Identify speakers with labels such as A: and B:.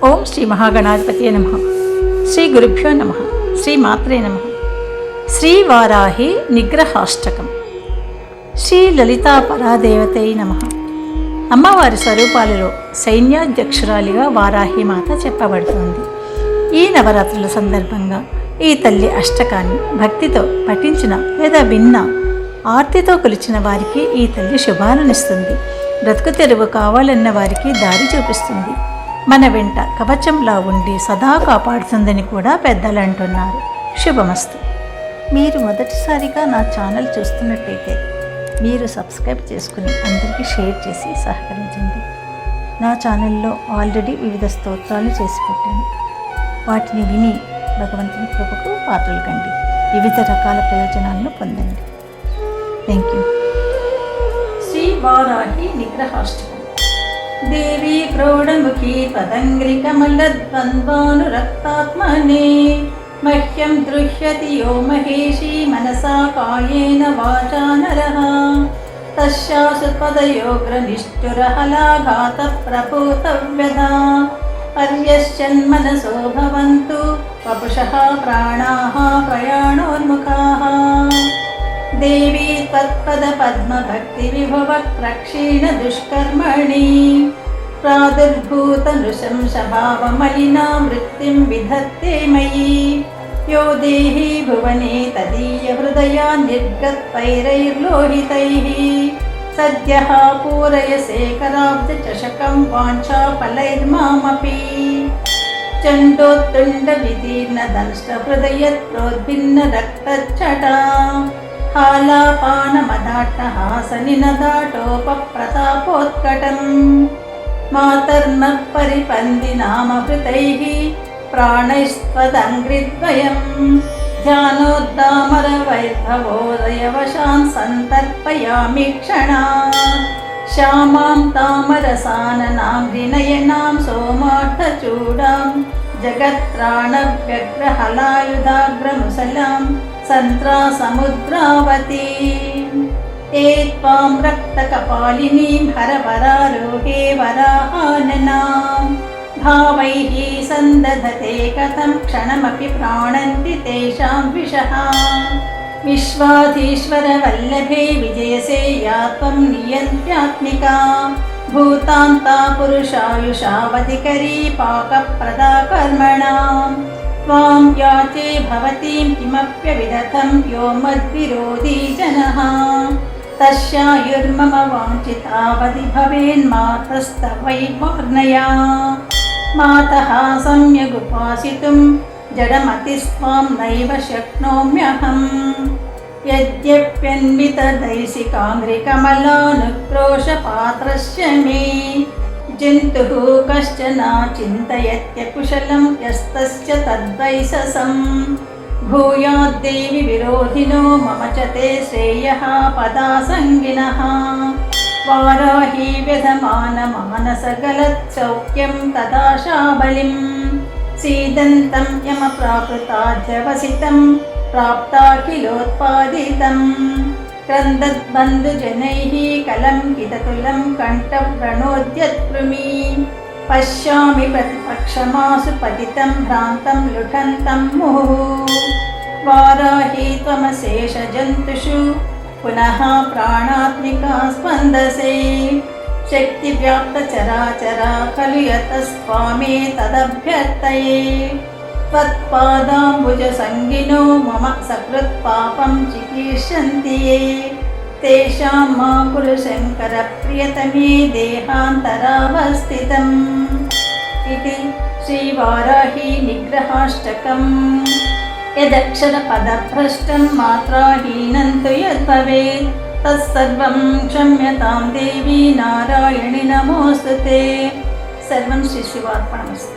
A: ఓం శ్రీ మహాగణాధిపతియే నమః. శ్రీ గురుభ్యో నమః. శ్రీ మాత్రే నమః. శ్రీ వారాహి నిగ్రహాష్టకం. శ్రీ లలితా పరాదేవతై నమః. అమ్మవారి స్వరూపాలలో సైన్యాధ్యక్షురాలిగా వారాహి మాత చెప్పబడుతోంది. ఈ నవరాత్రుల సందర్భంగా ఈ తల్లి అష్టకాన్ని భక్తితో పఠించిన లేదా విన్న ఆర్తితో కొలిచిన వారికి ఈ తల్లి శుభాలనిస్తుంది. బ్రతుకు తెరువు కావాలన్న వారికి దారి చూపిస్తుంది. మన వెంట కవచంలా ఉండి సదా కాపాడుతుందని కూడా పెద్దలు అంటున్నారు. శుభమస్తు. మీరు మొదటిసారిగా నా ఛానల్ చూస్తున్నట్టయితే మీరు సబ్స్క్రైబ్ చేసుకుని అందరికీ షేర్ చేసి సహకరించండి. నా ఛానల్లో ఆల్రెడీ వివిధ స్తోత్రాలు చేసి పెట్టాను. వాటిని విని భగవంతుని కృపకు పాత్రలు కండి. వివిధ రకాల ప్రయోజనాలను పొందండి. Thank you. శ్రీ వారాహి నిగ్రహాష్టకం. దేవీ క్రోడముఖీ పదంగ్రికమలద్వంద్వానురక్తాత్మనే మహ్యం దృహ్యతి యో మహేషీ మనసా కాయేన వాచా నరః తస్యాసు పదయోగ్రనిష్ఠురహలాఘాత ప్రభూతవ్యధా పర్యశ్చన్మనసో భవంతు వపుషః ప్రాణాః ప్రయాణోన్ముఖాః. దేవీ త్వత్పద పద్మభక్తి విభవ ప్రక్షీణ దుష్కర్మణి ప్రాదుర్భూత నృశంసభావమలినా వృత్తిం విధత్తే మయి. యో దేహి భువనే తదీయ హృదయా నిర్గత్పైరైర్లోహితైః సద్యః పూరయసే కరాబ్జచషకం వాంఛాఫలైర్మామపి. చండోత్తుండ విదీర్ణ దంష్ట హృదయత్ ప్రోద్భిన్న రక్తచ్చటా హాలాపానమదాట్టహాసనినదాటోపప్రతాపోత్కటం మాతర్మః పరిపందినామభృతైః ప్రాణైస్త్వదంగ్రిద్వయం ధ్యానోద్దామరవైర్భవోదయవశాన్ సంతర్పయామి క్షణాత్. శ్యామాం తామరసాననాం హృనయనాం సోమార్థచూడాం జగత్రాణవ్యగ్రహలాయుధాగ్రముసలాం సంత్రాసముద్రావతీ. ఏ త్వాం రక్తకపాలినీం హరవరారోహే వరాహాననాం భావైః సందధతే కథం క్షణమపి ప్రాణంతి తేషాం విషః. విశ్వాధీశ్వర వల్లభే విజయసేయా త్వం నియంత్యాత్మికా భూతాంతా పురుషాయుషావధికరీ పాకప్రదా కర్మణాం. త్వాం యాచే భవతీం కిమప్యవిదథం యో మద్విరోధీ జనః తస్యాయుర్మమ వాంఛితావధి భవేన్మాతస్తవైర్వార్ణయా. మాతః సమ్యగుపాసితుం జడమతిస్త్వాం నైవ శక్నోమ్యహం. యద్యప్యన్వితదైసికాంఘ్రికమలానుక్రోశపాత్రస్య మే జంతుః కశ్చన చింతయత్యకుశలం యస్తస్య తద్వైససం. భూయాద్దేవి విరోధినో మమ చ తే శ్రేయః పదాసంగినః. వారాహి వ్యధమానమానసగలత్సౌఖ్యం తదాశాబలిం సీదంతం యమప్రాకృతాధ్యవసితం ప్రాప్తాఖిలోత్పాదితం. క్రందద్బంధుజనైః కలంకితతులం కంఠవ్రణోద్యత్కృమీ పశ్యామి ప్రతిపక్షమాసు పతితం భ్రాంతం లుఠంతం ముహుః. వారాహి త్వమశేషజంతుషు పునః ప్రాణాత్మికా స్పందసే శక్తివ్యాప్తచరాచరా ఖలు యతస్త్వామేతదభ్యర్థయే. త్వత్పాదాంబుజసంగినో మమ సకృత్పాపం చికీర్షन्ति ये తేషాం మా కురు శంకర ప్రియతమే దేహాంతరావస్థితం. ఇది శ్రీవారాహి నిగ్రహాష్టకం. యదక్షరపదభ్రష్టం మాత్రాహీనం తు యద్భవేత్ తత్సర్వం క్షమ్యతాం దేవీ నారాయణి నమోస్తుతే. సర్వం శ్రీ శివార్పణమస్తు.